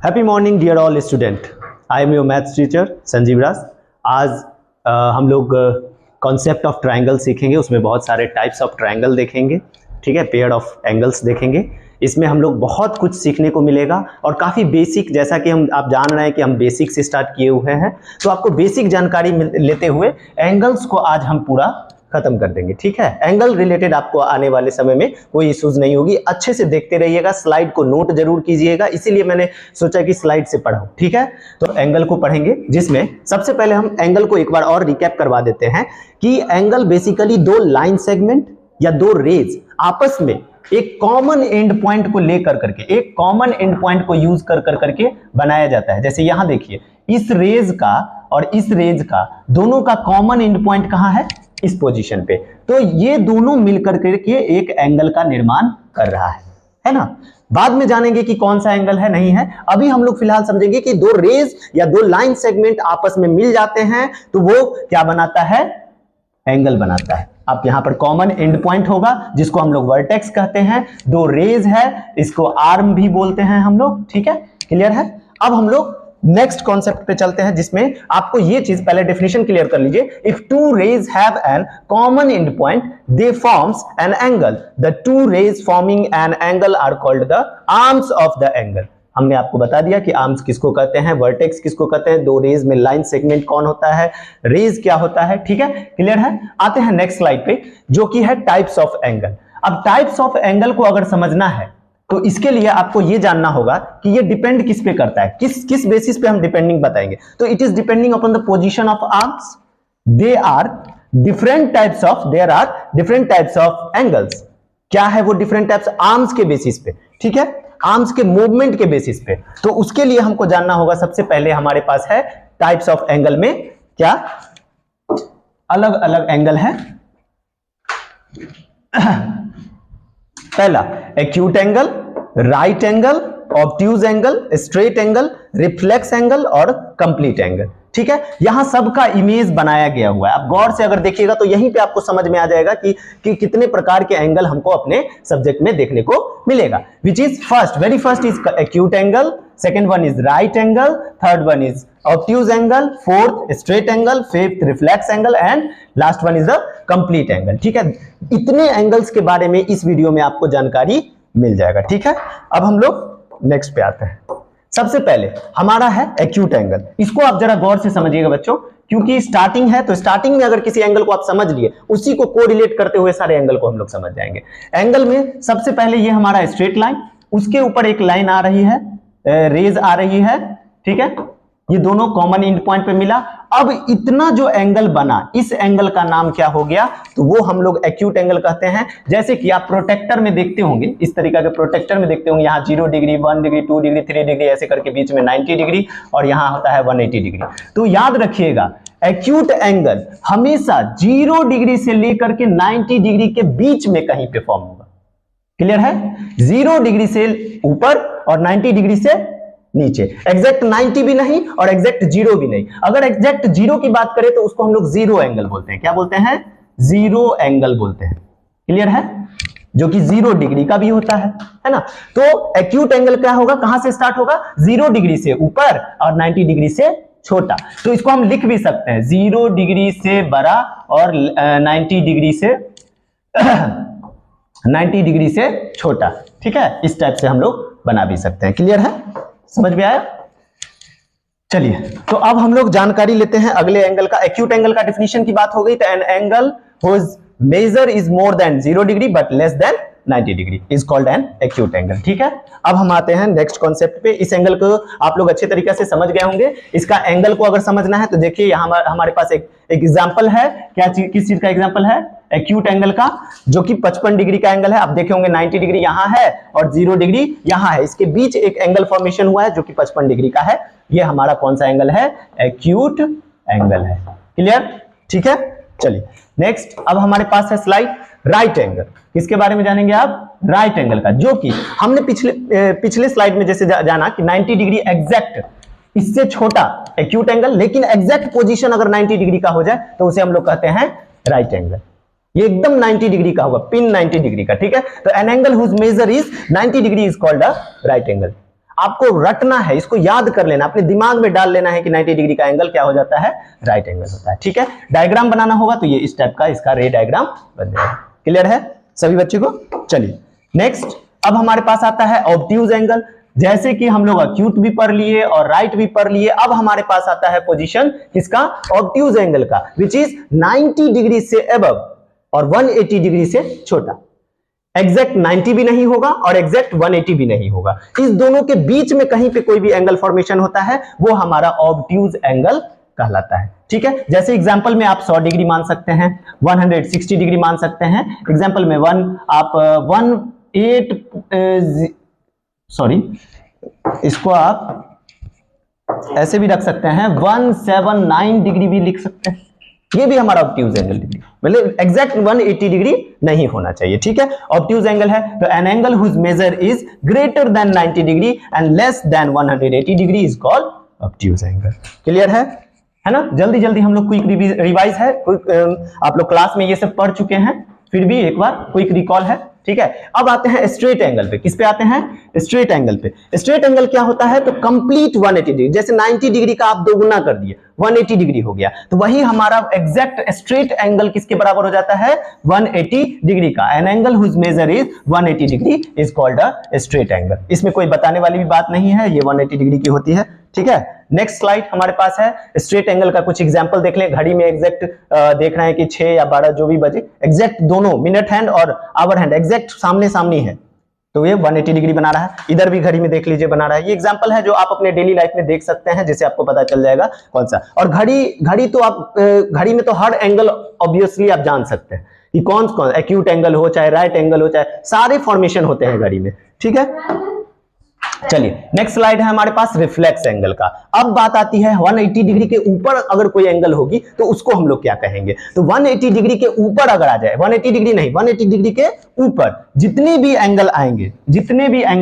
Happy morning dear all student. I am your maths teacher Sanjeev Raj. आज हम लोग concept of triangle सीखेंगे। उसमें बहुत सारे टाइप्स ऑफ ट्रायंगल देखेंगे, ठीक है, पेयर ऑफ एंगल्स देखेंगे। इसमें हम लोग बहुत कुछ सीखने को मिलेगा और काफ़ी बेसिक, जैसा कि आप जान रहे हैं कि हम बेसिक से स्टार्ट किए हुए हैं, तो आपको बेसिक जानकारी लेते हुए एंगल्स को आज हम पूरा खत्म कर देंगे, ठीक है। एंगल रिलेटेड आपको आने वाले समय में कोई इश्यूज नहीं होगी। अच्छे से देखते रहिएगा, स्लाइड को नोट जरूर कीजिएगा, इसीलिए मैंने सोचा कि स्लाइड से पढ़ाऊं, ठीक है। तो एंगल को पढ़ेंगे, जिसमें सबसे पहले हम एंगल को एक बार और रिकैप करवा देते हैं कि एंगल बेसिकली दो लाइन सेगमेंट या दो रेज आपस में एक कॉमन एंड पॉइंट को लेकर करके, एक कॉमन एंड पॉइंट को यूज कर करके बनाया जाता है। जैसे यहां देखिए, इस रेज का और इस रेज का दोनों का कॉमन एंड पॉइंट कहां है? इस पोजीशन पे। तो ये दोनों मिलकर के एक एंगल का निर्माण कर रहा है ना। बाद में जानेंगे कि कौन सा एंगल है, नहीं है। अभी हम लोग फिलहाल समझेंगे कि दो रेज या दो लाइन सेगमेंट आपस में मिल जाते हैं तो वो क्या बनाता है? एंगल बनाता है। अब यहां पर कॉमन एंड पॉइंट होगा जिसको हम लोग वर्टेक्स कहते हैं। दो रेज है, इसको आर्म भी बोलते हैं हम लोग, ठीक है, क्लियर है। अब हम लोग नेक्स्ट कॉन्सेप्ट पे चलते हैं, जिसमें आपको ये चीज पहले डेफिनेशन क्लियर कर लीजिए। If two rays have an common end point they forms an angle. The two rays forming an angle are called the arms of the angle. हमने आपको बता दिया कि आर्म्स किसको कहते हैं, वर्टेक्स किसको कहते हैं, दो रेज में लाइन सेगमेंट कौन होता है, रेज क्या होता है, ठीक है, क्लियर है। आते हैं नेक्स्ट स्लाइड पे, जो कि है टाइप्स ऑफ एंगल। अब टाइप्स ऑफ एंगल को अगर समझना है तो इसके लिए आपको यह जानना होगा कि ये डिपेंड किस पे करता है, किस बेसिस पे हम डिपेंडिंग बताएंगे। तो it is depending upon the position of arms. They are different types of, there are different types of angles. क्या है वो डिफरेंट टाइप्स? आर्म्स के बेसिस पे, ठीक है, आर्म्स के मूवमेंट के बेसिस पे। तो उसके लिए हमको जानना होगा, सबसे पहले हमारे पास है टाइप्स ऑफ एंगल में क्या अलग अलग एंगल है। पहला acute angle, right angle, obtuse angle, straight angle, reflex angle और कंप्लीट एंगल, ठीक है। यहां सबका इमेज बनाया गया हुआ है। आप गौर से अगर देखिएगा तो यहीं पे आपको समझ में आ जाएगा कि कितने प्रकार के एंगल हमको अपने सब्जेक्ट में देखने को मिलेगा। Which is first, very first is acute angle, second one is right angle, third one is obtuse angle, fourth straight angle, fifth reflex angle and last one is the complete angle, ठीक है। इतने angles के बारे में इस video में आपको जानकारी मिल जाएगा, ठीक है। अब हम लोग नेक्स्ट पे आते हैं। सबसे पहले हमारा है एक्यूट एंगल। इसको आप जरा गौर से समझिएगा बच्चों, क्योंकि स्टार्टिंग है, तो स्टार्टिंग में अगर किसी एंगल को आप समझ लिए, उसी को कोरिलेट करते हुए सारे एंगल को हम लोग समझ जाएंगे। एंगल में सबसे पहले ये हमारा स्ट्रेट लाइन, उसके ऊपर एक लाइन आ रही है, रेज आ रही है, ठीक है, ये दोनों कॉमन एंड पॉइंट पे मिला। अब इतना जो एंगल बना, इस एंगल का नाम क्या हो गया? तो वो हम लोग एक्यूट एंगल कहते हैं। जैसे कि आप प्रोटेक्टर में देखते होंगे, इस तरीका के प्रोटेक्टर में देखते होंगे, यहाँ 0 डिग्री, 1 डिग्री, 2 डिग्री, 3 डिग्री, ऐसे करके बीच में 90 डिग्री और यहाँ होता है 180 डिग्री। तो याद रखिएगा, एक्यूट एंगल हमेशा 0 डिग्री से लेकर के 90 डिग्री के बीच में कहीं पे फॉर्म होगा, क्लियर है। 0 डिग्री से ऊपर और 90 डिग्री से नीचे। एग्जैक्ट 90 भी नहीं और एग्जैक्ट 0 भी नहीं। अगर एग्जैक्ट 0 की बात करें तो उसको हम लोग जीरो एंगल बोलते हैं। क्या बोलते हैं? जीरो एंगल बोलते हैं, क्लियर है, जो कि 0 डिग्री का भी होता है ना। तो एक्यूट एंगल क्या होगा, कहां से स्टार्ट होगा? 0 डिग्री से ऊपर और 90 डिग्री से छोटा। तो इसको हम लिख भी सकते हैं, 0 डिग्री से बड़ा और 90 डिग्री से 90 डिग्री से छोटा, ठीक है। इस टाइप से हम लोग बना भी सकते हैं, क्लियर है, समझ में आया। चलिए, तो अब हम लोग जानकारी लेते हैं अगले एंगल का। एक्यूट एंगल का डेफिनेशन की बात हो गई, तो an angle whose measure is more than 0 degree but less than 90 degree is called an acute angle, ठीक है। अब हम आते हैं नेक्स्ट कॉन्सेप्ट पे। इस एंगल को आप लोग अच्छे तरीके से समझ गए होंगे। इसका एंगल को अगर समझना है तो देखिए, यहाँ हमारे पास एक एग्जाम्पल है। क्या चीज, किस चीज का एग्जाम्पल है? एक्यूट एंगल का, जो कि 55 डिग्री का एंगल है। आप देखे होंगे 90 डिग्री यहां है और 0 डिग्री यहां है, इसके बीच एक एंगल फॉर्मेशन हुआ है जो कि 55 डिग्री का है। ये हमारा कौन सा एंगल है? एक्यूट एंगल है, क्लियर, ठीक है। चलिए नेक्स्ट, अब हमारे पास है स्लाइड राइट एंगल। किसके बारे में जानेंगे आप? राइट एंगल का, जो कि हमने पिछले स्लाइड में जैसे जाना कि 90 डिग्री एग्जैक्ट, इससे छोटा एक्यूट एंगल, लेकिन एग्जैक्ट पोजीशन अगर 90 डिग्री का हो जाए तो उसे हम लोग कहते हैं राइट एंगल। ये एकदम 90 डिग्री का होगा, पिन 90 डिग्री का, ठीक है। तो an angle whose measure is 90 degree is called a right angle. आपको रटना है, इसको याद कर लेना, अपने दिमाग में डाल लेना है कि 90 डिग्री का एंगल क्या हो जाता है, राइट एंगल होता है। ठीक है, डायग्राम बनाना होगा तो ये इस टाइप का इसका रे डायग्राम बन जाएगा। क्लियर है सभी बच्चों को? चलिए नेक्स्ट, अब हमारे पास आता है ऑब्ट्यूज एंगल। जैसे कि हम लोग एक्यूट भी पढ़ लिए और राइट भी पढ़ लिए, अब हमारे पास आता है पोजीशन किसका, ऑब्ट्यूज एंगल का, विच इज 90 डिग्री से अबव और 180 डिग्री से छोटा। एग्जैक्ट 90 भी नहीं होगा और एग्जैक्ट 180 भी नहीं होगा, इस दोनों के बीच में कहीं पे कोई भी एंगल फॉर्मेशन होता है वो हमारा ऑब्ट्यूज एंगल कहलाता है। ठीक है, जैसे एग्जांपल में आप 100 डिग्री मान सकते हैं, 160 डिग्री मान सकते हैं, एग्जांपल में इसको आप ऐसे भी रख सकते हैं, 179 डिग्री भी लिख सकते हैं, ये भी हमारा ऑब्ट्यूज एंगल डिग्री, मतलब एग्जैक्ट 180 डिग्री नहीं होना चाहिए। ठीक है, ऑब्ट्यूज एंगल है तो an angle whose measure is greater than 90 degree and less than 180 degree is called obtuse angle. Clear है ना? जल्दी जल्दी हम लोग क्विक रिवाइज है, आप लोग क्लास में ये सब पढ़ चुके हैं, फिर भी एक बार क्विक रिकॉल है। ठीक है, अब आते हैं स्ट्रेट एंगल पे। किस पे आते हैं? स्ट्रेट एंगल पे। स्ट्रेट एंगल क्या होता है? तो कंप्लीट 180 डिग्री, जैसे 90 डिग्री का आप दोगुना कर दिए 180 डिग्री हो गया, तो वही हमारा एग्जैक्ट स्ट्रेट एंगल किसके बराबर हो जाता है? 180 डिग्री का। An angle whose measure is 180 degree is called a straight angle. इसमें कोई बताने वाली भी बात नहीं है, ये 180 डिग्री की होती है। ठीक है, नेक्स्ट स्लाइड हमारे पास है स्ट्रेट एंगल का कुछ एग्जांपल देख लें। घड़ी में एग्जैक्ट देख रहे हैं कि 6 या 12 जो भी बजे, एग्जैक्ट दोनों मिनट हैंड और आवर हैंड एग्जैक्ट सामने सामने है, तो ये 180 डिग्री बना रहा है। इधर भी घड़ी में देख लीजिए बना रहा है। ये एग्जांपल है जो आप अपने डेली लाइफ में देख सकते हैं, जिससे आपको पता चल जाएगा कौन सा। और घड़ी तो आप घड़ी में तो हर एंगल ऑब्वियसली आप जान सकते हैं कि कौन कौन, एक्यूट एंगल हो चाहे राइट एंगल हो, चाहे सारे फॉर्मेशन होते हैं घड़ी में। ठीक है, चलिए नेक्स्ट स्लाइड है हमारे पास रिफ्लेक्स एंगल का। अब बात आती है 180 डिग्री के ऊपर अगर कोई एंगल होगी तो उसको हम लोग क्या कहेंगे? तो 180 डिग्री के ऊपर अगर आ जाए, 180 डिग्री नहीं, 180 डिग्री के ऊपर जितने भी एंगल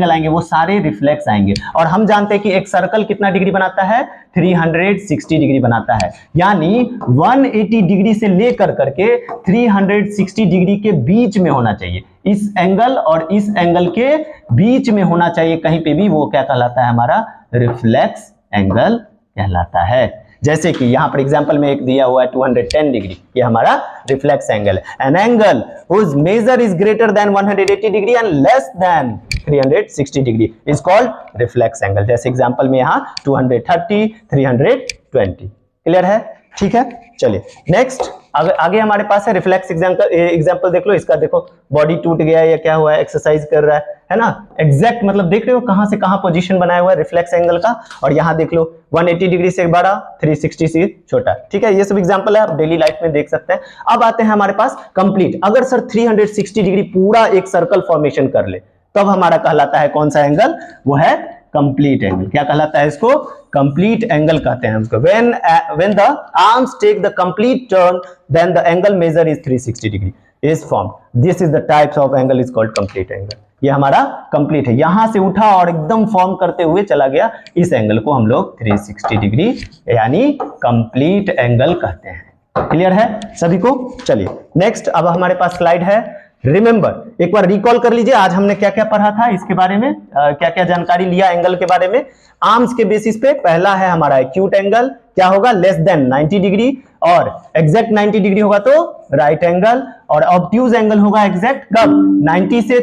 आएंगे वो सारे रिफ्लेक्स आएंगे। और हम जानते हैं कि एक सर्कल कितना डिग्री बनाता है? 360 डिग्री बनाता है, यानी 180 डिग्री से लेकर करके 360 डिग्री के बीच में होना चाहिए। इस एंगल और इस एंगल के बीच में होना चाहिए कहीं पे भी, वो क्या कहलाता है? हमारा रिफ्लेक्स एंगल कहलाता है। जैसे कि यहां पर एग्जांपल में एक दिया हुआ है 210 डिग्री, ये हमारा रिफ्लेक्स एंगल है। An angle whose measure is greater than 180 degree and less than 360 degree is called reflex angle. जैसे एग्जांपल में यहां 230, 320। क्लियर है? ठीक है, चलिए नेक्स्ट आगे हमारे पास है रिफ्लेक्स एग्जांपल देख लो। इसका देखो बॉडी टूट गया या क्या हुआ है, एक्सरसाइज कर रहा है ना, एग्जैक्ट मतलब देख रहे हो कहां से कहां पोजीशन बनाया हुआ है रिफ्लेक्स एंगल का। और यहां देख लो 180 डिग्री से बड़ा, 360 से छोटा। ठीक है, ये सब एग्जांपल है, आप डेली लाइफ में देख सकते हैं। अब आते हैं हमारे पास कंप्लीट। अगर सर 360 डिग्री पूरा एक सर्कल फॉर्मेशन कर ले तब हमारा कहलाता है कौन सा एंगल? वो है कंप्लीट एंगल। क्या कहलाता है इसको? कंप्लीट एंगल कहते हैं उसको। when the arms take the complete turn then the angle measure is 360 degree is formed. This is the types of angle is called complete angle. ये हमारा कंप्लीट है, यहां से उठा और एकदम फॉर्म करते हुए चला गया, इस एंगल को हम लोग 360 डिग्री यानी कंप्लीट एंगल कहते हैं। क्लियर है सभी को? चलिए नेक्स्ट, अब हमारे पास स्लाइड है रिमेंबर। एक बार रिकॉल कर लीजिए आज हमने क्या क्या पढ़ा था इसके बारे में, क्या क्या जानकारी लिया एंगल के बारे में। आर्म्स के बेसिस पे पहला है हमारा एक्यूट एंगल, क्या होगा? लेस देन 90 डिग्री, और एग्जैक्ट 90 डिग्री होगा तो राइट एंगल, और ऑब्ट्यूज एंगल होगा एग्जैक्ट कब? 90 से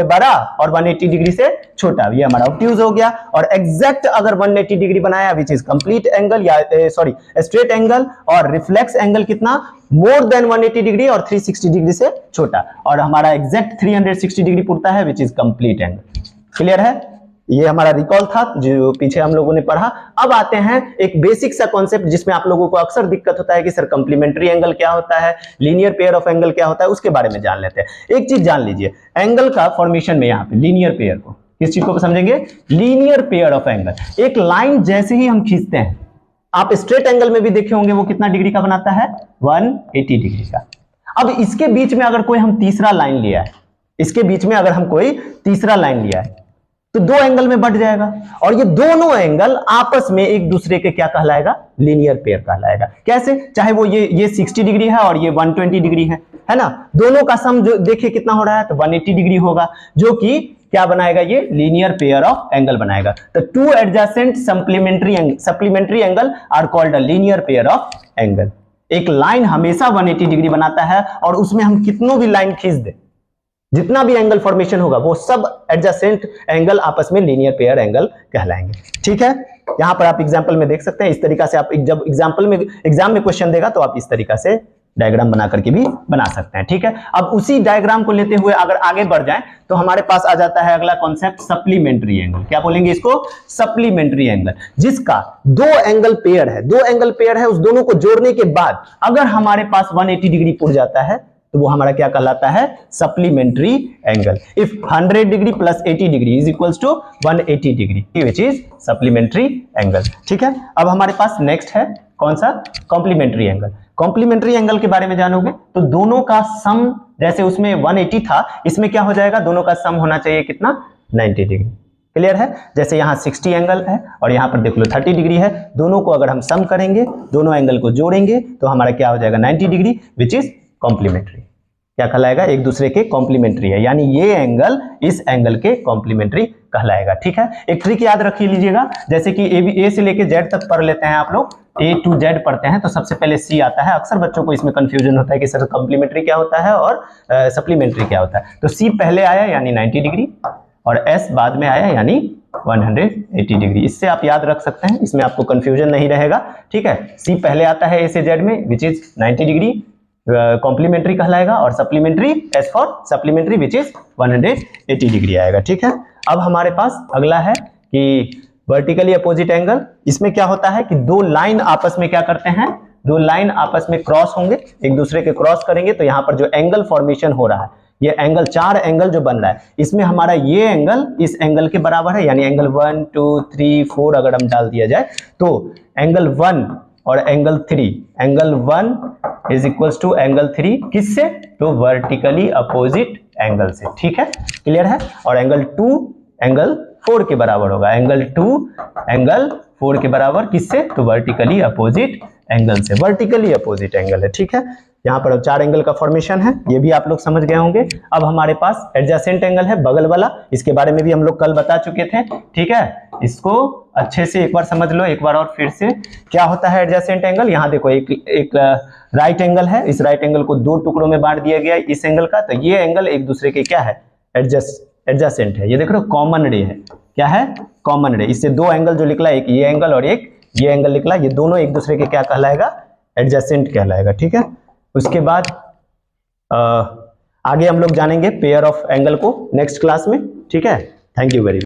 बड़ा और 180 डिग्री से छोटा, ये हमारा ऑब्ट्यूज हो गया। और एग्जैक्ट अगर 180 डिग्री बनाया विच इज कंप्लीट एंगल या सॉरी स्ट्रेट एंगल, और रिफ्लेक्स एंगल कितना? मोर देन 180 डिग्री और 360 डिग्री से छोटा, और हमारा एग्जैक्ट 360 डिग्री पुरता है which is complete angle. Clear है? ये हमारा रिकॉल था जो पीछे हम लोगों ने पढ़ा। अब आते हैं एक बेसिक सा कॉन्सेप्ट जिसमें आप लोगों को अक्सर दिक्कत होता है कि सर कंप्लीमेंट्री एंगल क्या होता है, लीनियर पेयर ऑफ एंगल क्या होता है, उसके बारे में जान लेते हैं। एक चीज जान लीजिए, एंगल का फॉर्मेशन में यहाँ पे लीनियर पेयर को किस चीज को समझेंगे? Linear pair of angle. एक लाइन जैसे ही हम खींचते हैं, आप स्ट्रेट एंगल में भी देखे होंगे वो कितना डिग्री का बनाता है? 180 डिग्री का। अब इसके बीच में अगर कोई हम तीसरा लाइन लिया है, इसके बीच में अगर हम कोई तीसरा लाइन लिया है तो दो एंगल में बढ़ जाएगा, और ये दोनों एंगल आपस में एक दूसरे के क्या कहलाएगा? लीनियर पेयर कहलाएगा। कैसे? चाहे वो ये 60 डिग्री है और ये 120 डिग्री है ना, दोनों का सम जो देखिए कितना हो रहा है तो 180 डिग्री होगा, जो कि क्या बनाएगा, ये लीनियर पेयर ऑफ एंगल बनाएगा। तो two adjacent supplementary angle are called a linear pair of angle. एक लाइन हमेशा 180 डिग्री बनाता है और उसमें हम कितनों भी लाइन खींच दें, जितना भी एंगल फॉर्मेशन होगा वो सब एडजेसेंट एंगल आपस में लीनियर पेयर एंगल कहलाएंगे। ठीक है, यहां पर आप एग्जांपल में देख सकते हैं। इस तरीका से आप जब एग्जाम में क्वेश्चन देगा तो आप इस तरीका से डायग्राम बना करके भी बना सकते हैं। ठीक है, अब उसी डायग्राम को लेते हुए अगर आगे बढ़ जाएं तो हमारे पास आ जाता है अगला कॉन्सेप्ट सप्लीमेंट्री एंगल। क्या बोलेंगे इसको, सप्लीमेंट्री एंगल, जिसका दो एंगल पेयर है, उस दोनों को जोड़ने के बाद अगर हमारे पास 180 डिग्री पुर जाता है तो वो हमारा क्या कहलाता है, supplementary angle. If 100 degree plus 80 degree is equals to 180 degree which is supplementary angle. ठीक है, अब हमारे पास नेक्स्ट है कौन सा, कॉम्प्लीमेंट्री एंगल। कॉम्प्लीमेंट्री एंगल के बारे में जानोगे तो दोनों का सम, जैसे उसमें 180 था, इसमें क्या हो जाएगा, दोनों का सम होना चाहिए कितना, 90 डिग्री। क्लियर है, जैसे यहाँ 60 एंगल है और यहाँ पर देख लो 30 डिग्री है, दोनों को अगर हम सम करेंगे, दोनों एंगल को जोड़ेंगे तो हमारा क्या हो जाएगा, 90 डिग्री विच इज कॉम्प्लीमेंट्री। क्या कहलाएगा, एक दूसरे के कॉम्प्लीमेंट्री है, यानी ये एंगल इस एंगल के कॉम्प्लीमेंट्री कहलाएगा। ठीक है, एक ट्रिक याद रख लीजिएगा, जैसे कि ए से लेके जेड तक पढ़ लेते हैं आप लोग, ए टू जेड पढ़ते हैं तो सबसे पहले सी आता है। अक्सर बच्चों को इसमें कंफ्यूजन होता है कि सर कॉम्प्लीमेंट्री क्या होता है और सप्लीमेंट्री क्या होता है। तो सी पहले आया यानी 90 डिग्री और एस बाद में आया यानी 180 डिग्री। इससे आप याद रख सकते हैं, इसमें आपको कंफ्यूजन नहीं रहेगा। ठीक है, सी पहले आता है ए से जेड में विच इज 90 डिग्री कॉम्प्लीमेंट्री कहलाएगा और supplementary S for supplementary which is 180 degree आएगा। ठीक है, अब हमारे पास अगला है कि वर्टिकली अपोजिट एंगल। इसमें क्या होता है कि दो लाइन आपस में क्या करते हैं, दो लाइन आपस में क्रॉस होंगे, एक दूसरे के क्रॉस करेंगे तो यहाँ पर जो एंगल फॉर्मेशन हो रहा है, ये एंगल, चार एंगल जो बन रहा है, इसमें हमारा ये एंगल इस एंगल के बराबर है, यानी एंगल 1 2 3 4 अगर हम डाल दिया जाए तो एंगल 1 और angle 3, angle 1 is equals to angle 3 किससे, तो वर्टिकली अपोजिट एंगल से। ठीक है, क्लियर है, और एंगल 2 एंगल 4 के बराबर होगा, एंगल 2 एंगल 4 के बराबर किससे, तो वर्टिकली अपोजिट एंगल से, वर्टिकली अपोजिट एंगल है। ठीक है, यहाँ पर चार एंगल का फॉर्मेशन है, ये भी आप लोग समझ गए होंगे। अब हमारे पास एडजेसेंट एंगल है, बगल वाला, इसके बारे में भी हम लोग कल बता चुके थे। ठीक है, इसको अच्छे से एक बार समझ लो, एक बार और फिर से। क्या होता है एडजेसेंट एंगल, यहाँ देखो एक राइट एंगल है, इस राइट एंगल को दो टुकड़ों में बांट दिया गया इस एंगल का, तो ये एंगल एक दूसरे के क्या है, एडजेसेंट है। ये देख रहे हो कॉमन रे है, क्या है, कॉमन रे। इससे दो एंगल जो निकला, एक ये एंगल और एक ये एंगल निकला, ये दोनों एक दूसरे के क्या कहलाएगा, एडजेसेंट कहलाएगा। ठीक है, उसके बाद आगे हम लोग जानेंगे पेयर ऑफ एंगल को नेक्स्ट क्लास में। ठीक है, थैंक यू वेरी मच।